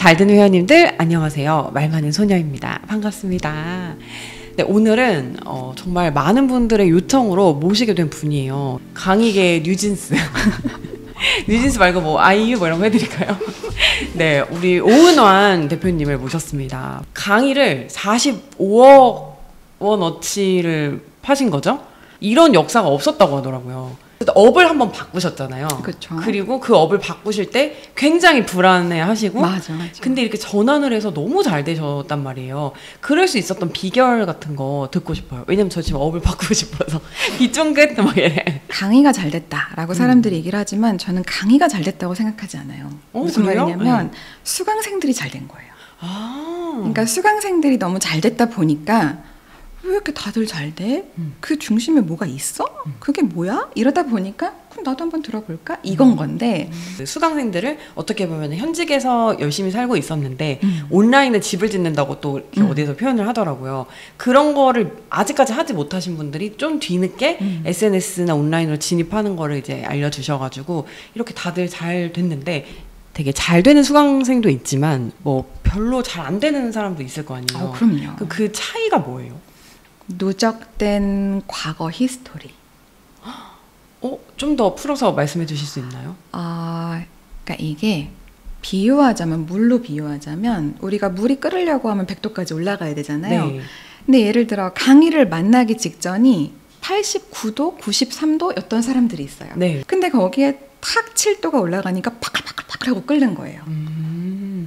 잘 듣는 회원님들 안녕하세요. 말 많은 소녀입니다. 반갑습니다. 네, 오늘은 정말 많은 분들의 요청으로 모시게 된 분이에요. 강의계 뉴진스. 뉴진스 말고 뭐 아이유 뭐 이런 거 해드릴까요? 네, 우리 오은환 대표님을 모셨습니다. 강의를 45억 원어치를 파신 거죠? 이런 역사가 없었다고 하더라고요. 업을 한번 바꾸셨잖아요. 그쵸. 그리고 그 업을 바꾸실 때 굉장히 불안해 하시고 맞아. 근데 이렇게 전환을 해서 너무 잘 되셨단 말이에요. 그럴 수 있었던 비결 같은 거 듣고 싶어요. 왜냐면 저 지금 업을 바꾸고 싶어서 빗쫑긋 막 이래. 강의가 잘 됐다라고 사람들이 얘기를 하지만 저는 강의가 잘 됐다고 생각하지 않아요. 무슨 그래요? 말이냐면 네. 수강생들이 잘 된 거예요. 아. 그러니까 수강생들이 너무 잘 됐다 보니까 왜 이렇게 다들 잘 돼? 그 중심에 뭐가 있어? 그게 뭐야? 이러다 보니까 그럼 나도 한번 들어볼까? 이건 건데 수강생들을 어떻게 보면 현직에서 열심히 살고 있었는데 온라인에 집을 짓는다고 또 이렇게 어디서 표현을 하더라고요. 그런 거를 아직까지 하지 못하신 분들이 좀 뒤늦게 SNS나 온라인으로 진입하는 거를 이제 알려주셔가지고 이렇게 다들 잘 됐는데 되게 잘 되는 수강생도 있지만 뭐 별로 잘 안 되는 사람도 있을 거 아니에요. 그럼요. 그 차이가 뭐예요? 누적된 과거 히스토리. 좀 더 풀어서 말씀해 주실 수 있나요? 그러니까 이게 비유하자면 물로 비유하자면 우리가 물이 끓으려고 하면 100도까지 올라가야 되잖아요. 네. 근데 예를 들어 강의를 만나기 직전이 89도, 93도였던 사람들이 있어요. 네. 근데 거기에 탁 7도가 올라가니까 파글파글파글 하고 끓는 거예요.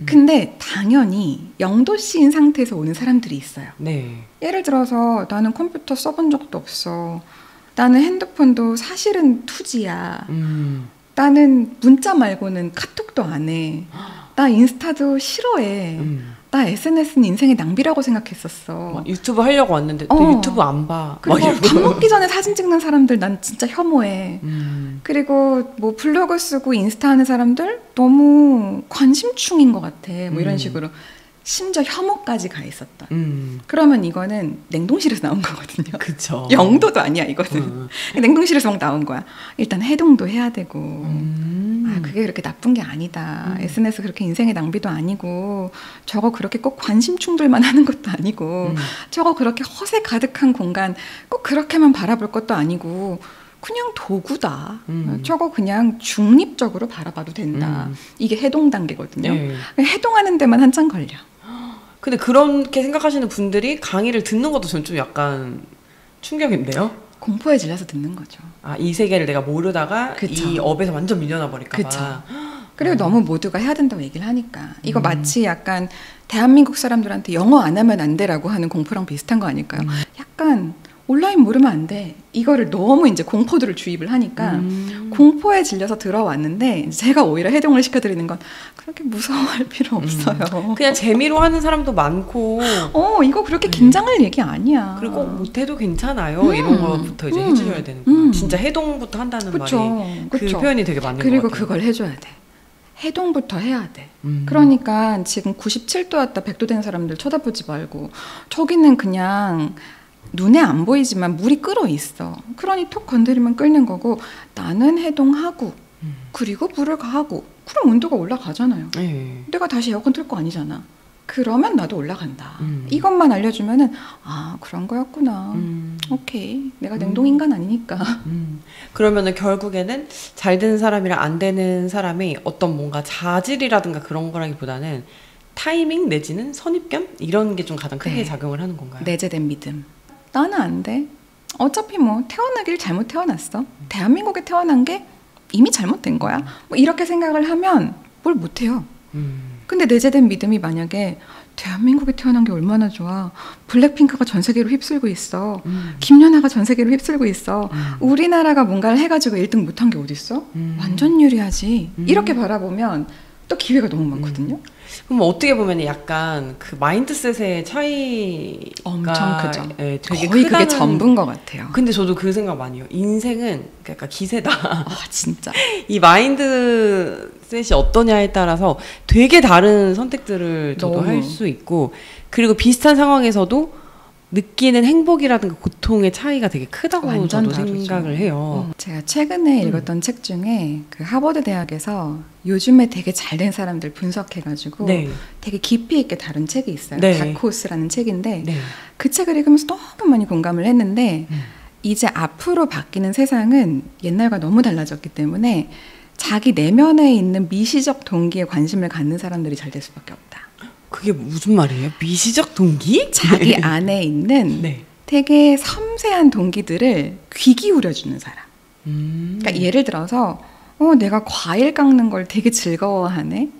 근데 당연히 0도씨인 상태에서 오는 사람들이 있어요. 네. 예를 들어서 나는 컴퓨터 써본 적도 없어. 나는 핸드폰도 사실은 2G야. 나는 문자 말고는 카톡도 안 해. 나 인스타도 싫어해. 나 SNS는 인생의 낭비라고 생각했었어. 유튜브 하려고 왔는데 또 유튜브 안 봐. 그리고 밥 먹기 전에 사진 찍는 사람들 난 진짜 혐오해. 그리고 뭐 블로그 쓰고 인스타 하는 사람들 너무 관심충인 것 같아. 뭐 이런 식으로. 심지어 혐오까지 가 있었다. 그러면 이거는 냉동실에서 나온 거거든요. 그쵸. 0도도 아니야 이거는. 냉동실에서 막 나온 거야. 일단 해동도 해야 되고 그게 그렇게 나쁜 게 아니다. SNS 그렇게 인생의 낭비도 아니고 저거 그렇게 꼭 관심충들만 하는 것도 아니고 저거 그렇게 허세 가득한 공간 꼭 그렇게만 바라볼 것도 아니고 그냥 도구다. 저거 그냥 중립적으로 바라봐도 된다. 이게 해동 단계거든요. 네. 해동하는 데만 한참 걸려. 근데 그렇게 생각하시는 분들이 강의를 듣는 것도 저는 좀 약간 충격인데요. 공포에 질려서 듣는 거죠. 이 세계를 내가 모르다가 그쵸. 이 업에서 완전 밀려나 버릴까 그쵸. 봐. 그리고 너무 모두가 해야 된다고 얘기를 하니까 이거 마치 약간 대한민국 사람들한테 영어 안 하면 안 돼라고 하는 공포랑 비슷한 거 아닐까요? 약간 온라인 모르면 안 돼. 이거를 너무 이제 공포들을 주입을 하니까 공포에 질려서 들어왔는데 제가 오히려 해동을 시켜드리는 건 그렇게 무서워할 필요 없어요. 그냥 재미로 하는 사람도 많고 이거 그렇게 긴장할 얘기 아니야. 그리고 꼭 못해도 괜찮아요. 이런 거부터 이제 해주셔야 되는 거예요. 진짜 해동부터 한다는 말이 그 표현이 되게 맞는 것 같아요. 그리고 그걸 해줘야 돼. 해동부터 해야 돼. 그러니까 지금 97도 왔다 100도 된 사람들 쳐다보지 말고 저기는 그냥 눈에 안 보이지만 물이 끓어 있어. 그러니 톡 건드리면 끓는 거고 나는 해동하고 그리고 물을 가하고 그럼 온도가 올라가잖아요. 네. 내가 다시 에어컨 틀 거 아니잖아. 그러면 나도 올라간다. 이것만 알려주면은 그런 거였구나. 오케이. 내가 냉동인간 아니니까. 그러면은 결국에는 잘 되는 사람이랑 안 되는 사람이 어떤 뭔가 자질이라든가 그런 거라기보다는 타이밍 내지는 선입견? 이런 게 좀 가장 크게 작용을 하는 건가요? 내재된 믿음. 나는 안 돼. 어차피 뭐 태어나길 잘못 태어났어. 대한민국에 태어난 게 이미 잘못된 거야. 뭐 이렇게 생각을 하면 뭘 못해요. 근데 내재된 믿음이 만약에 대한민국에 태어난 게 얼마나 좋아. 블랙핑크가 전 세계로 휩쓸고 있어. 김연아가 전 세계로 휩쓸고 있어. 우리나라가 뭔가를 해가지고 1등 못한 게 어딨어? 완전 유리하지. 이렇게 바라보면 또 기회가 너무 많거든요. 그럼 어떻게 보면 약간 그 마인드셋의 차이가 엄청 크죠. 예, 되게 거의 크다는... 그게 전부인 것 같아요. 근데 저도 그 생각 많이 해요. 인생은 약간 기세다. 진짜. 이 마인드셋이 어떠냐에 따라서 되게 다른 선택들을 저도 할 수 있고 그리고 비슷한 상황에서도 느끼는 행복이라든가 고통의 차이가 되게 크다고 완전 저도 다르죠. 생각을 해요. 제가 최근에 읽었던 책 중에 그 하버드 대학에서 요즘에 되게 잘된 사람들 분석해가지고 네. 되게 깊이 있게 다룬 책이 있어요. 네. 다크호스라는 책인데 네. 그 책을 읽으면서 너무 많이 공감을 했는데 이제 앞으로 바뀌는 세상은 옛날과 너무 달라졌기 때문에 자기 내면에 있는 미시적 동기에 관심을 갖는 사람들이 잘 될 수밖에 없다. 그게 무슨 말이에요? 미시적 동기? 자기 안에 있는 네. 되게 섬세한 동기들을 귀 기울여주는 사람. 그러니까 예를 들어서 내가 과일 깎는 걸 되게 즐거워하네.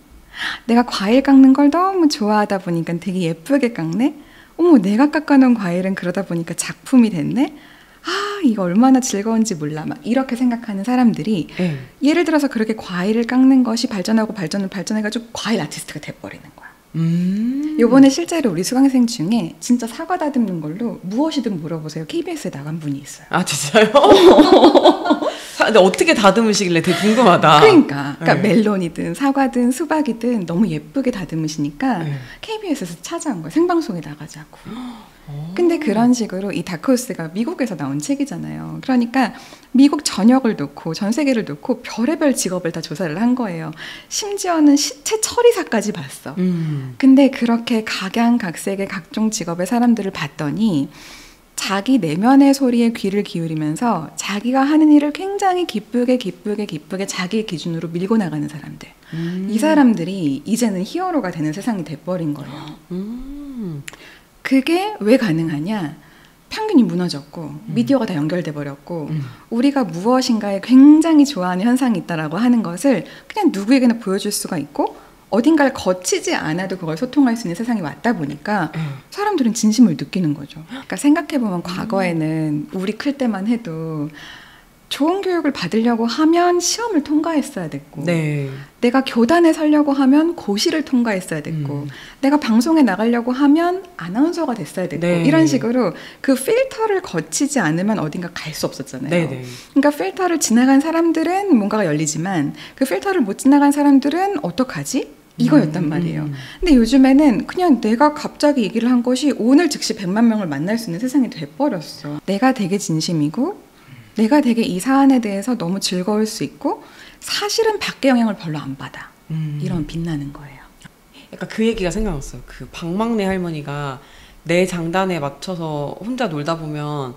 내가 과일 깎는 걸 너무 좋아하다 보니까 되게 예쁘게 깎네. 어머, 내가 깎아놓은 과일은 그러다 보니까 작품이 됐네. 아, 이거 얼마나 즐거운지 몰라. 막 이렇게 생각하는 사람들이 네. 예를 들어서 그렇게 과일을 깎는 것이 발전하고 발전해가지고 과일 아티스트가 돼버리는 거야. 요번에 실제로 우리 수강생 중에 진짜 사과 다듬는 걸로 무엇이든 물어보세요. KBS에 나간 분이 있어요. 아, 진짜요? 근데 어떻게 다듬으시길래 되게 궁금하다. 그러니까 네. 멜론이든 사과든 수박이든 너무 예쁘게 다듬으시니까 네. KBS에서 찾아온 거예요. 생방송에 나가자고. 근데 그런 식으로 이 다크호스가 미국에서 나온 책이잖아요. 그러니까 미국 전역을 놓고 전 세계를 놓고 별의별 직업을 다 조사를 한 거예요. 심지어는 시체 처리사까지 봤어. 근데 그렇게 각양각색의 각종 직업의 사람들을 봤더니 자기 내면의 소리에 귀를 기울이면서 자기가 하는 일을 굉장히 기쁘게 자기 기준으로 밀고 나가는 사람들. 이 사람들이 이제는 히어로가 되는 세상이 돼버린 거예요. 그게 왜 가능하냐? 평균이 무너졌고 미디어가 다 연결돼 버렸고 우리가 무엇인가에 굉장히 좋아하는 현상이 있다라고 하는 것을 그냥 누구에게나 보여줄 수가 있고 어딘가를 거치지 않아도 그걸 소통할 수 있는 세상이 왔다 보니까 사람들은 진심을 느끼는 거죠. 그러니까 생각해보면 과거에는 우리 클 때만 해도 좋은 교육을 받으려고 하면 시험을 통과했어야 됐고 네. 내가 교단에 서려고 하면 고시를 통과했어야 됐고 내가 방송에 나가려고 하면 아나운서가 됐어야 됐고 네. 이런 식으로 그 필터를 거치지 않으면 어딘가 갈 수 없었잖아요. 네. 그러니까 필터를 지나간 사람들은 뭔가가 열리지만 그 필터를 못 지나간 사람들은 어떡하지? 이거였단 말이에요. 근데 요즘에는 그냥 내가 갑자기 얘기를 한 것이 오늘 즉시 100만 명을 만날 수 있는 세상이 돼버렸어. 내가 되게 진심이고 내가 되게 이 사안에 대해서 너무 즐거울 수 있고 사실은 밖의 영향을 별로 안 받아. 이런 빛나는 거예요. 약간 그 얘기가 생각났어요. 그 박막내 할머니가 내 장단에 맞춰서 혼자 놀다 보면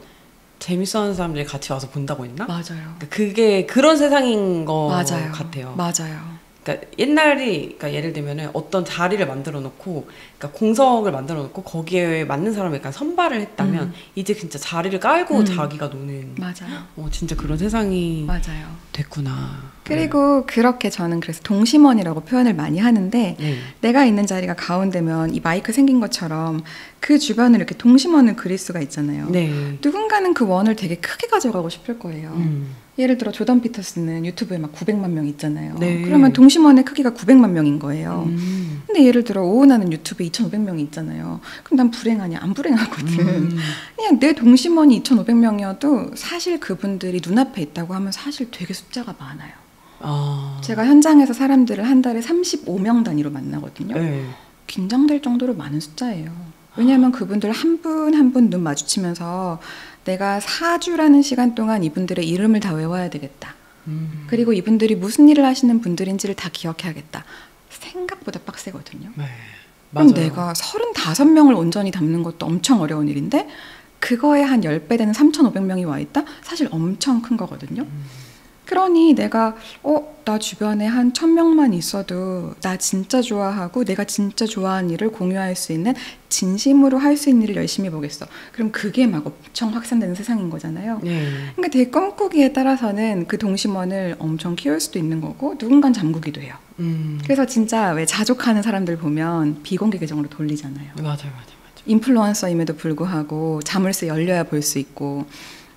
재밌어하는 사람들이 같이 와서 본다고 했나? 맞아요. 그러니까 그게 그런 세상인 것 맞아요. 같아요. 맞아요. 그러니까 옛날이, 그러니까 예를 들면은 어떤 자리를 만들어 놓고, 그러니까 공석을 만들어 놓고 거기에 맞는 사람을 약간 선발을 했다면 이제 진짜 자리를 깔고 자기가 노는. 맞아요. 진짜 그런 세상이 맞아요. 됐구나. 그리고 그렇게 저는 그래서 동심원이라고 표현을 많이 하는데 네. 내가 있는 자리가 가운데면 이 마이크 생긴 것처럼 그 주변을 이렇게 동심원을 그릴 수가 있잖아요. 네. 누군가는 그 원을 되게 크게 가져가고 싶을 거예요. 예를 들어 조던 피터스는 유튜브에 막 900만 명 있잖아요. 네. 그러면 동심원의 크기가 900만 명인 거예요. 근데 예를 들어 오은하는 유튜브에 2,500명이 있잖아요. 그럼 난 불행하냐? 안 불행하거든. 그냥 내 동심원이 2,500명이어도 사실 그분들이 눈앞에 있다고 하면 사실 되게 숫자가 많아요. 제가 현장에서 사람들을 한 달에 35명 단위로 만나거든요. 네. 긴장될 정도로 많은 숫자예요. 왜냐하면 그분들 한 분 한 분 눈 마주치면서 내가 4주라는 시간 동안 이분들의 이름을 다 외워야 되겠다. 그리고 이분들이 무슨 일을 하시는 분들인지를 다 기억해야겠다. 생각보다 빡세거든요. 네. 그럼 맞아요. 내가 35명을 온전히 담는 것도 엄청 어려운 일인데 그거에 한 10배 되는 3,500명이 와 있다? 사실 엄청 큰 거거든요. 그러니 내가 나 주변에 한 1,000명만 있어도 나 진짜 좋아하고 내가 진짜 좋아하는 일을 공유할 수 있는 진심으로 할 수 있는 일을 열심히 해보겠어. 그럼 그게 막 엄청 확산되는 세상인 거잖아요. 네. 그러니까 되게 꿈꾸기에 따라서는 그 동심원을 엄청 키울 수도 있는 거고 누군간 잠그기도 해요. 그래서 진짜 왜 자족하는 사람들 보면 비공개 계정으로 돌리잖아요. 맞아요. 인플루언서임에도 불구하고 자물쇠 열려야 볼 수 있고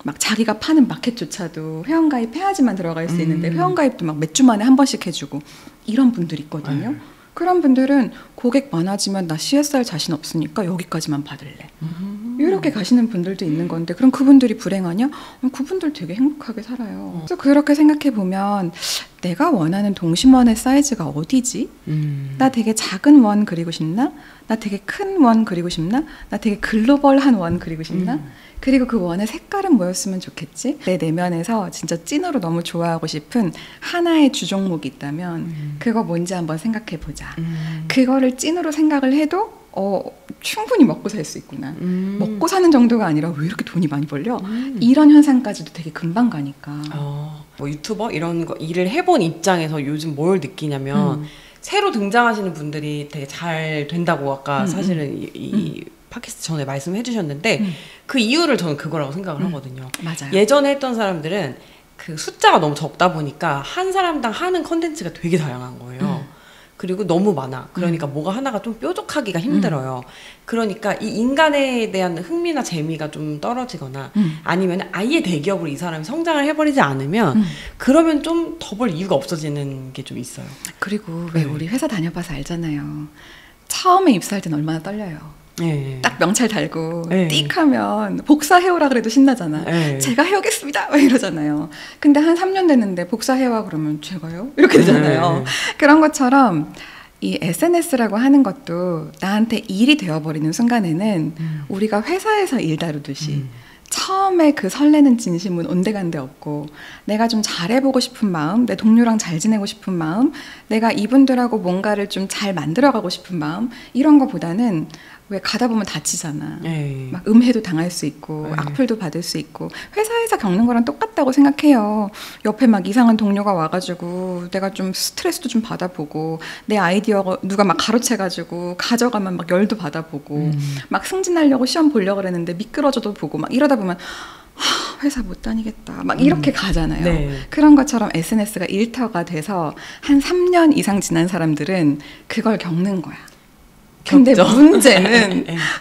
막 자기가 파는 마켓조차도 회원가입 해야지만 들어갈 수 있는데 회원가입도 막 몇 주 만에 한 번씩 해주고 이런 분들이 있거든요. 그런 분들은 고객 많아지면 나 CSR 자신 없으니까 여기까지만 받을래. 그렇게 가시는 분들도 있는 건데 그럼 그분들이 불행하냐? 그분들 되게 행복하게 살아요. 그래서 그렇게 생각해 보면 내가 원하는 동심원의 사이즈가 어디지? 나 되게 작은 원 그리고 싶나? 나 되게 큰 원 그리고 싶나? 나 되게 글로벌한 원 그리고 싶나? 그리고 그 원의 색깔은 뭐였으면 좋겠지? 내 내면에서 진짜 찐으로 너무 좋아하고 싶은 하나의 주종목이 있다면 그거 뭔지 한번 생각해 보자. 그거를 찐으로 생각을 해도 충분히 먹고 살 수 있구나. 먹고 사는 정도가 아니라 왜 이렇게 돈이 많이 벌려? 이런 현상까지도 되게 금방 가니까. 뭐 유튜버 이런 거 일을 해본 입장에서 요즘 뭘 느끼냐면 새로 등장하시는 분들이 되게 잘 된다고 아까 사실은 이 팟캐스트 전에 말씀해 주셨는데 그 이유를 저는 그거라고 생각을 하거든요. 맞아요. 예전에 했던 사람들은 그 숫자가 너무 적다 보니까 한 사람당 하는 컨텐츠가 되게 다양한 거예요. 그리고 너무 많아. 그러니까 뭐가 하나가 좀 뾰족하기가 힘들어요. 그러니까 이 인간에 대한 흥미나 재미가 좀 떨어지거나 아니면 아예 대기업으로 이 사람이 성장을 해버리지 않으면 그러면 좀 더 벌 이유가 없어지는 게 좀 있어요. 그리고 왜 우리 회사 다녀봐서 알잖아요. 처음에 입사할 때는 얼마나 떨려요. 네. 딱 명찰 달고 네. 띡 하면 복사해오라 그래도 신나잖아. 네. 제가 해오겠습니다 막 이러잖아요. 근데 한 3년 됐는데 복사해와 그러면 제가요? 이렇게 되잖아요. 네. 그런 것처럼 이 SNS라고 하는 것도 나한테 일이 되어버리는 순간에는 우리가 회사에서 일 다루듯이 처음에 그 설레는 진심은 온데간데 없고 내가 좀 잘해보고 싶은 마음, 내 동료랑 잘 지내고 싶은 마음, 내가 이분들하고 뭔가를 좀 잘 만들어가고 싶은 마음 이런 거보다는 왜 가다 보면 다치잖아. 에이. 막 음해도 당할 수 있고 에이. 악플도 받을 수 있고 회사에서 겪는 거랑 똑같다고 생각해요. 옆에 막 이상한 동료가 와가지고 내가 좀 스트레스도 좀 받아보고 내 아이디어 누가 막 가로채가지고 가져가면 막 열도 받아보고 막 승진하려고 시험 보려고 그랬는데 미끄러져도 보고 막 이러다 보면 회사 못 다니겠다 막 이렇게 가잖아요. 네. 그런 것처럼 SNS가 일터가 돼서 한 3년 이상 지난 사람들은 그걸 겪는 거야. 근데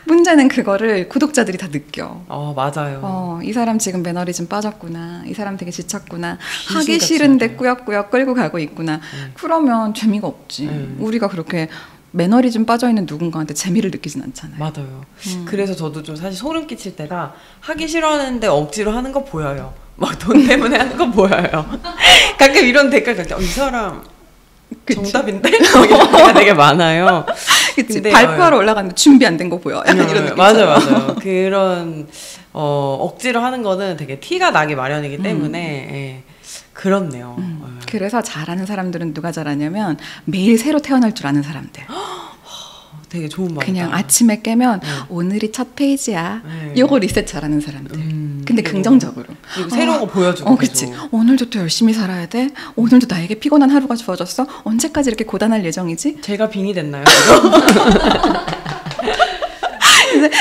문제는 그거를 구독자들이 다 느껴. 맞아요. 이 사람 지금 매너리즘 빠졌구나. 이 사람 되게 지쳤구나. 하기 싫은데 꾸역꾸역 끌고 가고 있구나. 그러면 재미가 없지. 우리가 그렇게 매너리즘 빠져있는 누군가한테 재미를 느끼진 않잖아요. 맞아요. 그래서 저도 좀 사실 소름 끼칠 때가 하기 싫어하는데 억지로 하는 거 보여요. 막 돈 때문에 하는 거 보여요. 가끔 이런 댓글 갈 때 이 사람 그치? 정답인데? 이런 데가 되게 많아요. 그치. 발표하러 올라갔는데 준비 안 된 거 보여. 약간 이런 느낌. 맞아요. 그런 억지로 하는 거는 되게 티가 나기 마련이기 때문에 그렇네요. 그래서 잘하는 사람들은 누가 잘하냐면 매일 새로 태어날 줄 아는 사람들. 되게 좋은 말이다. 그냥 아침에 깨면 오늘이 첫 페이지야. 요거 리셋 잘하는 사람들. 근데 긍정적으로. 그리고 새로운 거 보여주고. 그치. 오늘도 또 열심히 살아야 돼. 오늘도 나에게 피곤한 하루가 주어졌어. 언제까지 이렇게 고단할 예정이지? 제가 빙이 됐나요?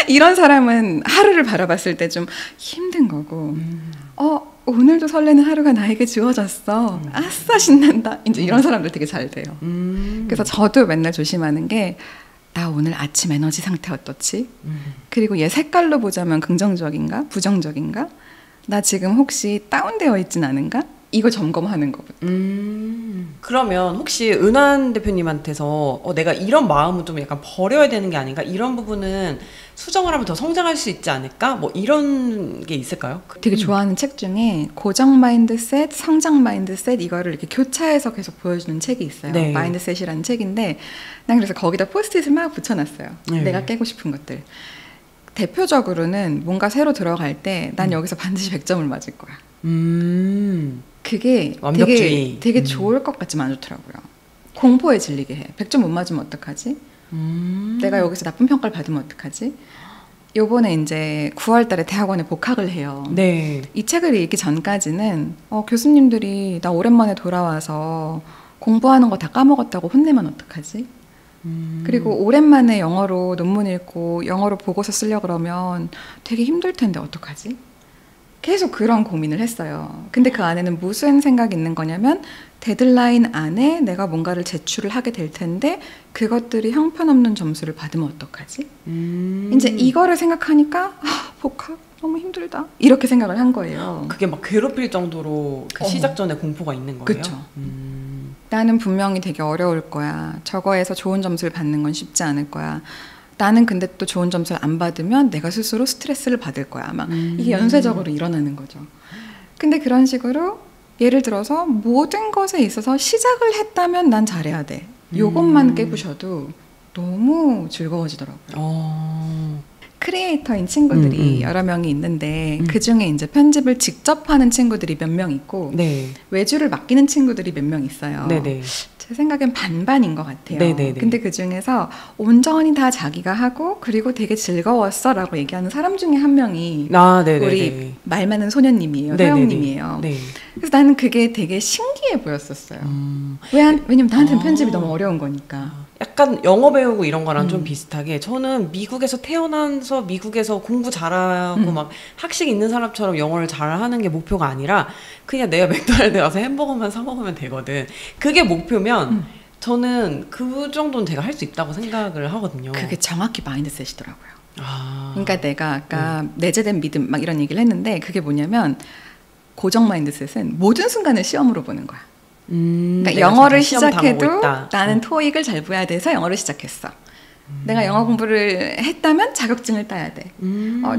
이런 사람은 하루를 바라봤을 때 좀 힘든 거고 오늘도 설레는 하루가 나에게 주어졌어. 아싸 신난다. 이제 이런 사람들 되게 잘 돼요. 그래서 저도 맨날 조심하는 게 나 오늘 아침 에너지 상태 어떻지? 그리고 얘 색깔로 보자면 긍정적인가? 부정적인가? 나 지금 혹시 다운되어 있진 않은가? 이거 점검하는 거거든. 그러면 혹시 은환 대표님한테서 내가 이런 마음은 좀 약간 버려야 되는 게 아닌가? 이런 부분은 수정을 하면 더 성장할 수 있지 않을까? 뭐 이런 게 있을까요? 되게 좋아하는 책 중에 고정 마인드셋, 성장 마인드셋 이거를 이렇게 교차해서 계속 보여주는 책이 있어요. 네. 마인드셋이라는 책인데 난 그래서 거기다 포스트잇을 막 붙여놨어요. 네. 내가 깨고 싶은 것들. 대표적으로는 뭔가 새로 들어갈 때 난 여기서 반드시 100점을 맞을 거야. 그게 완벽주의. 되게 좋을 것 같지만 안 좋더라고요. 공포에 질리게 해. 100점 못 맞으면 어떡하지? 내가 여기서 나쁜 평가를 받으면 어떡하지? 요번에 이제 9월 달에 대학원에 복학을 해요. 네. 이 책을 읽기 전까지는 교수님들이 나 오랜만에 돌아와서 공부하는 거 다 까먹었다고 혼내면 어떡하지? 그리고 오랜만에 영어로 논문 읽고 영어로 보고서 쓰려고 그러면 되게 힘들 텐데 어떡하지? 계속 그런 고민을 했어요. 근데 그 안에는 무슨 생각이 있는 거냐면 데드라인 안에 내가 뭔가를 제출을 하게 될 텐데 그것들이 형편없는 점수를 받으면 어떡하지? 이제 이거를 생각하니까 복학 너무 힘들다 이렇게 생각을 한 거예요. 그게 막 괴롭힐 정도로 그 시작 전에 공포가 있는 거예요? 그렇죠. 나는 분명히 되게 어려울 거야. 저거에서 좋은 점수를 받는 건 쉽지 않을 거야. 나는 근데 또 좋은 점수를 안 받으면 내가 스스로 스트레스를 받을 거야. 아마 이게 연쇄적으로 일어나는 거죠. 근데 그런 식으로 예를 들어서 모든 것에 있어서 시작을 했다면 난 잘해야 돼. 요것만 깨부셔도 너무 즐거워지더라고요. 크리에이터인 친구들이 여러 명이 있는데 그중에 이제 편집을 직접 하는 친구들이 몇 명 있고 네. 외주를 맡기는 친구들이 몇 명 있어요. 네네. 제 생각엔 반반인 것 같아요. 네네네. 근데 그 중에서 온전히 다 자기가 하고 그리고 되게 즐거웠어 라고 얘기하는 사람 중에 한 명이 우리 말 많은 소녀님이에요. 서영님이에요. 네. 그래서 나는 그게 되게 신기해 보였었어요. 왜냐면 나한테는 편집이 너무 어려운 거니까. 약간 영어 배우고 이런 거랑 좀 비슷하게 저는 미국에서 태어나서 미국에서 공부 잘하고 막 학식 있는 사람처럼 영어를 잘하는 게 목표가 아니라 그냥 내가 맥도날드 가서 햄버거만 사 먹으면 되거든. 그게 목표면 저는 그 정도는 제가 할 수 있다고 생각을 하거든요. 그게 정확히 마인드셋이더라고요. 그러니까 내가 아까 내재된 믿음 막 이런 얘기를 했는데 그게 뭐냐면 고정 마인드셋은 모든 순간을 시험으로 보는 거야. 그러니까 영어를 시작해도 나는 토익을 잘 봐야 돼서 영어를 시작했어. 내가 영어 공부를 했다면 자격증을 따야 돼.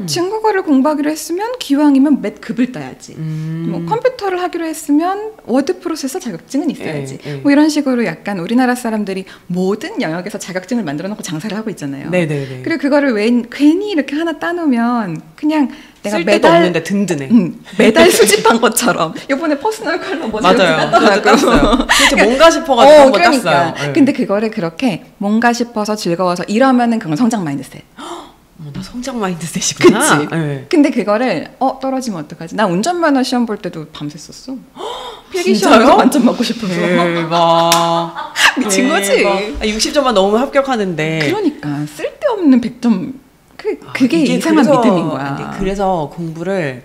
중국어를 공부하기로 했으면 기왕이면 맷급을 따야지. 뭐 컴퓨터를 하기로 했으면 워드 프로세서 자격증은 있어야지. 뭐 이런 식으로 약간 우리나라 사람들이 모든 영역에서 자격증을 만들어 놓고 장사를 하고 있잖아요. 네네네. 그리고 그거를 괜히 이렇게 하나 따놓으면 그냥 내가 쓸데도 없는데 든든해. 매달 수집한 것처럼. 이번에 퍼스널 컬러 뭐 맞아요. 그것도 땄어요. 도대체 뭔가 싶어가지고 한번 그러니까. 땄어요. 네. 근데 그거를 그렇게 뭔가 싶어서 즐거워서 이러면은 그건 성장 마인드셋. 나 성장 마인드셋이구나. 그치? 네. 근데 그거를 떨어지면 어떡하지? 나 운전면허 시험 볼 때도 밤샜었어. 필기 시험에서 만점 맞고 싶어서. 대박. 미친 거지. 60점만 넘으면 합격하는데. 그러니까 쓸데없는 100점. 그게 이상한 믿음인 거야. 그래서 공부를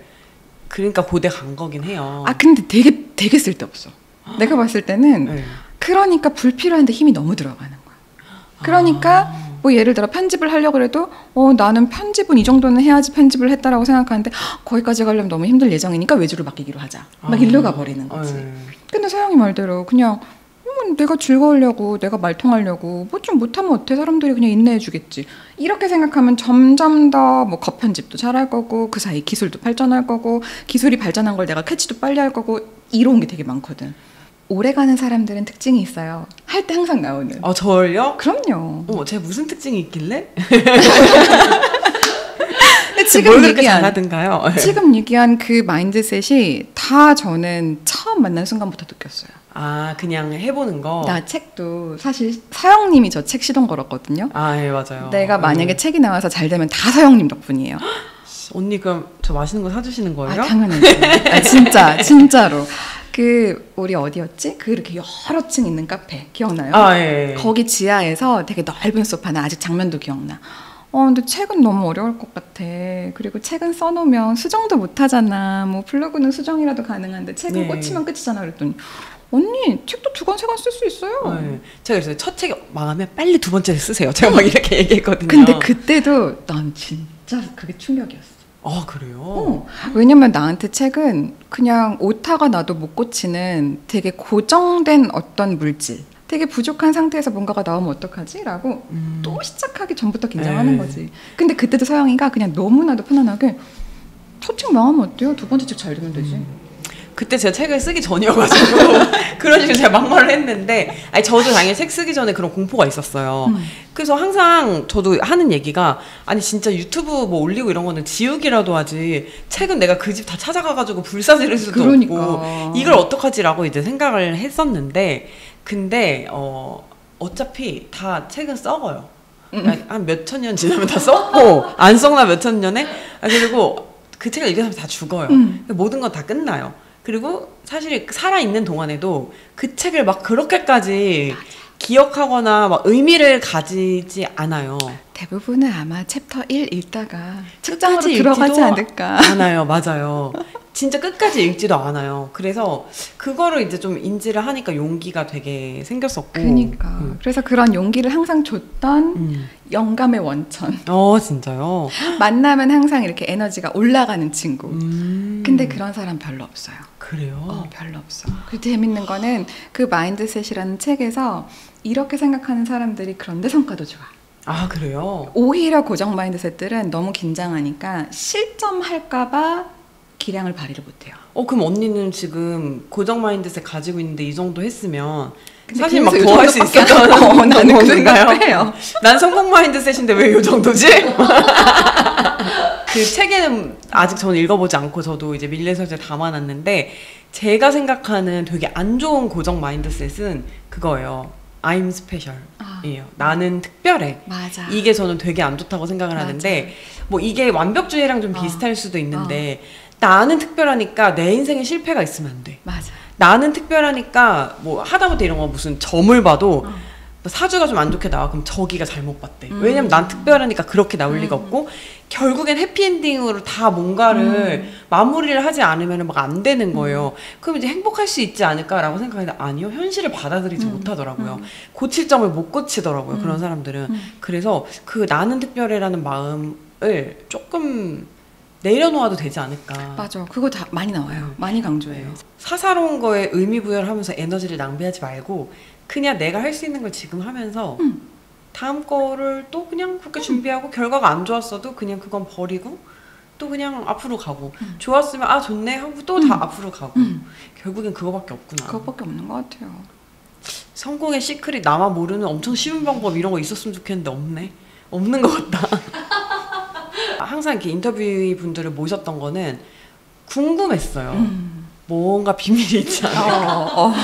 그러니까 고대 간 거긴 해요. 근데 되게 쓸데없어. 내가 봤을 때는 그러니까 불필요한데 힘이 너무 들어가는 거야. 그러니까 뭐 예를 들어 편집을 하려고 해도 나는 편집은 이 정도는 해야지 편집을 했다라고 생각하는데 거기까지 가려면 너무 힘들 예정이니까 외주를 맡기기로 하자. 막 일로 가버리는 거지. 근데 서영이 말대로 그냥 내가 즐거우려고 내가 말통하려고 뭐 좀 못하면 어때 사람들이 그냥 인내해 주겠지 이렇게 생각하면 점점 더 뭐 겉편집도 잘할 거고 그 사이 기술도 발전할 거고 기술이 발전한 걸 내가 캐치도 빨리 할 거고 이로운 게 되게 많거든. 오래가는 사람들은 특징이 있어요. 할 때 항상 나오는. 저를요? 그럼요. 제가 무슨 특징이 있길래? 지금 그렇게 잘하던가요? 지금 얘기한 그 마인드셋이 다 저는 처음 만난 순간부터 느꼈어요. 그냥 해보는 거? 나 책도 사실 서영님이 저 책 시동 걸었거든요. 예, 맞아요. 내가 만약에 책이 나와서 잘 되면 다 서영님 덕분이에요. 언니 그럼 저 맛있는 거 사주시는 거예요? 당연하지. 진짜로. 우리 어디였지? 이렇게 여러 층 있는 카페 기억나요? 예. 거기 지하에서 되게 넓은 소파, 나 아직 장면도 기억나. 근데 책은 너무 어려울 것 같아. 그리고 책은 써놓으면 수정도 못 하잖아. 뭐 블로그는 수정이라도 가능한데 책은 꽂히면 끝이잖아. 그랬더니 언니 책도 2권, 3권 쓸 수 있어요. 제가 그랬어요. 첫 책이 망하면 빨리 2번째를 쓰세요. 제가 막 이렇게 얘기했거든요. 근데 그때도 난 진짜 그게 충격이었어. 그래요? 왜냐면 나한테 책은 그냥 오타가 나도 못 고치는 되게 고정된 어떤 물질, 되게 부족한 상태에서 뭔가가 나오면 어떡하지? 라고 또 시작하기 전부터 긴장하는 거지. 근데 그때도 서영이가 그냥 너무나도 편안하게 첫 책 망하면 어때요? 2번째 책 잘 되면 되지. 그때 제가 책을 쓰기 전이어가지고 그런 식으로 제가 막말을 했는데 저도 당연히 책 쓰기 전에 그런 공포가 있었어요. 그래서 항상 저도 하는 얘기가 진짜 유튜브 뭐 올리고 이런 거는 지우기라도 하지 책은 내가 그 집 다 찾아가가지고 불사지를 수도 없고 이걸 어떡하지라고 이제 생각을 했었는데 근데 어차피 다 책은 썩어요. 한 몇천 년 지나면 다 썩고 안 썩나 몇천 년에 그리고 그 책을 읽으면 다 죽어요. 모든 건 다 끝나요. 그리고 사실 살아있는 동안에도 그 책을 막 그렇게까지 기억하거나 막 의미를 가지지 않아요. 대부분은 아마 챕터 1 읽다가 책장으로 들어가지 않을까. 않아요. 맞아요. 진짜 끝까지 읽지도 않아요. 그래서 그거를 이제 좀 인지를 하니까 용기가 되게 생겼었고. 그러니까. 그래서 그런 용기를 항상 줬던 영감의 원천. 진짜요? 만나면 항상 이렇게 에너지가 올라가는 친구. 근데 그런 사람 별로 없어요. 그래요? 별로 없어. 그 재밌는 거는 그 마인드셋이라는 책에서 이렇게 생각하는 사람들이 그런데 성과도 좋아. 아, 그래요? 오히려 고정 마인드셋들은 너무 긴장하니까 실점할까봐 기량을 발휘를 못해요. 그럼 언니는 지금 고정 마인드셋 가지고 있는데 이 정도 했으면 근데 사실 막 그래서 더 할 수 있었던 나는 그 건가요? 생각 해요. 난 성공 마인드셋인데 왜 이 정도지? 그 책에는 아직 저는 읽어보지 않고 저도 이제 밀레서재 담아놨는데 제가 생각하는 되게 안 좋은 고정 마인드셋은 그거예요. I'm special이에요. 나는 특별해. 맞아. 이게 저는 되게 안 좋다고 생각을 하는데 뭐 이게 완벽주의랑 좀 비슷할 수도 있는데 나는 특별하니까 내 인생에 실패가 있으면 안 돼. 맞아. 나는 특별하니까 뭐 하다못해 이런 거 무슨 점을 봐도 사주가 좀 안 좋게 나와. 그럼 저기가 잘못 봤대. 왜냐면 난 특별하니까 그렇게 나올 리가 없고 결국엔 해피엔딩으로 다 뭔가를 마무리를 하지 않으면 막 안 되는 거예요. 그럼 이제 행복할 수 있지 않을까라고 생각했는데 아니요. 현실을 받아들이지 못하더라고요. 고칠 점을 못 고치더라고요. 그런 사람들은. 그래서 그 나는 특별해라는 마음을 조금 내려놓아도 되지 않을까. 맞아. 그거 다 많이 나와요. 많이 강조해요. 사사로운 거에 의미 부여를 하면서 에너지를 낭비하지 말고 그냥 내가 할 수 있는 걸 지금 하면서 다음 거를 또 그냥 그렇게 준비하고 결과가 안 좋았어도 그냥 그건 버리고 또 그냥 앞으로 가고 좋았으면 아 좋네 하고 또 다 앞으로 가고 결국엔 그거밖에 없구나. 그거밖에 없는 것 같아요. 성공의 시크릿 나만 모르는 엄청 쉬운 방법 이런 거 있었으면 좋겠는데 없네. 없는 것 같다. 항상 이렇게 인터뷰 분들을 모셨던 거는 궁금했어요. 뭔가 비밀이 있지 않을까.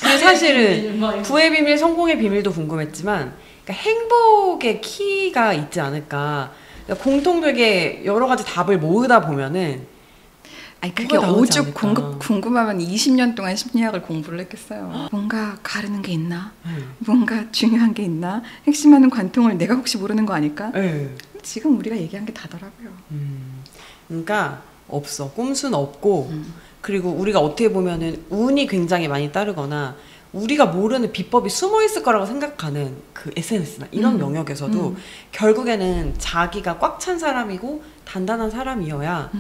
근데 사실은 부의 비밀, 성공의 비밀도 궁금했지만 그러니까 행복의 키가 있지 않을까. 그러니까 공통되게 여러 가지 답을 모으다 보면은 아니 그게 오죽 궁금하면 20년 동안 심리학을 공부를 했겠어요. 뭔가 가르는 게 있나? 뭔가 중요한 게 있나? 핵심하는 관통을 내가 혹시 모르는 거 아닐까? 지금 우리가 얘기한 게 다더라고요. 그러니까 없어. 꼼수는 없고 그리고 우리가 어떻게 보면은 운이 굉장히 많이 따르거나 우리가 모르는 비법이 숨어 있을 거라고 생각하는 그 SNS나 이런 영역에서도 결국에는 자기가 꽉 찬 사람이고 단단한 사람이어야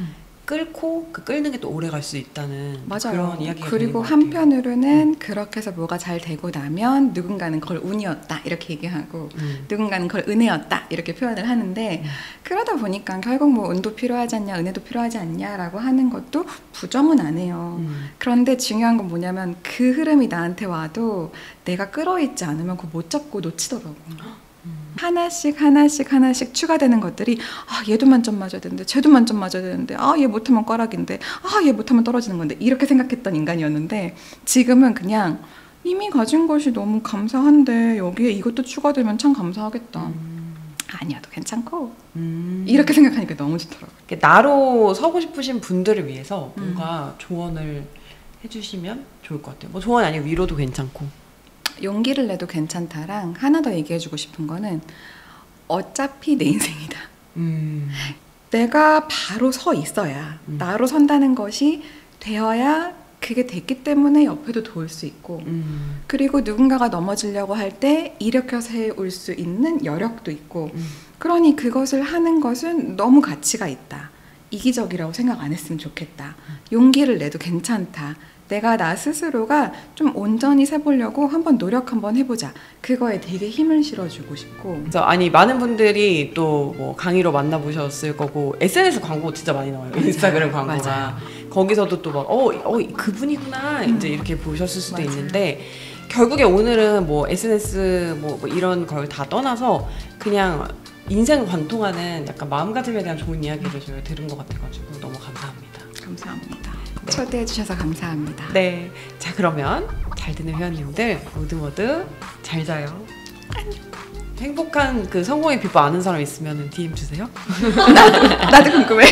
끓고 그 끓는 게 또 오래 갈 수 있다는 맞아요. 그런 이야기가 그리고 한편으로는 그렇게 해서 뭐가 잘 되고 나면 누군가는 그걸 운이었다 이렇게 얘기하고 누군가는 그걸 은혜였다 이렇게 표현을 하는데 그러다 보니까 결국 뭐 운도 필요하지 않냐 은혜도 필요하지 않냐라고 하는 것도 부정은 안 해요. 그런데 중요한 건 뭐냐면 그 흐름이 나한테 와도 내가 끌어있지 않으면 그거 못 잡고 놓치더라고. 하나씩 추가되는 것들이 아 얘도 만점 맞아야 되는데 쟤도 만점 맞아야 되는데 아 얘 못하면 꽈락인데 아 얘 못하면 떨어지는 건데 이렇게 생각했던 인간이었는데 지금은 그냥 이미 가진 것이 너무 감사한데 여기에 이것도 추가되면 참 감사하겠다. 아니어도 괜찮고 이렇게 생각하니까 너무 좋더라고요. 나로 서고 싶으신 분들을 위해서 뭔가 조언을 해주시면 좋을 것 같아요. 뭐 조언이 아니고 위로도 괜찮고. 용기를 내도 괜찮다랑 하나 더 얘기해주고 싶은 거는 어차피 내 인생이다. 내가 바로 서 있어야 나로 선다는 것이 되어야 그게 됐기 때문에 옆에도 도울 수 있고 그리고 누군가가 넘어지려고 할 때 일으켜서 해올 수 있는 여력도 있고 그러니 그것을 하는 것은 너무 가치가 있다. 이기적이라고 생각 안 했으면 좋겠다. 용기를 내도 괜찮다. 내가 나 스스로가 좀 온전히 세보려고 한번 노력 한번 해보자. 그거에 되게 힘을 실어주고 싶고. 그래서 아니 많은 분들이 또 뭐 강의로 만나보셨을 거고 SNS 광고 진짜 많이 나와요. 맞아요. 인스타그램 광고가. 맞아요. 거기서도 또 막 그분이구나 이제 이렇게 보셨을 수도 맞아요. 있는데 결국에 오늘은 뭐 SNS 뭐 이런 걸 다 떠나서 그냥 인생을 관통하는 약간 마음가짐에 대한 좋은 이야기를 저희가 들은 것 같아가지고 너무 감사합니다. 감사합니다. 네. 초대해 주셔서 감사합니다. 네, 자 그러면 잘 듣는 회원님들 모두 잘 자요. 안녕. 행복한 그 성공의 비법 아는 사람 있으면 DM 주세요. 나도 궁금해.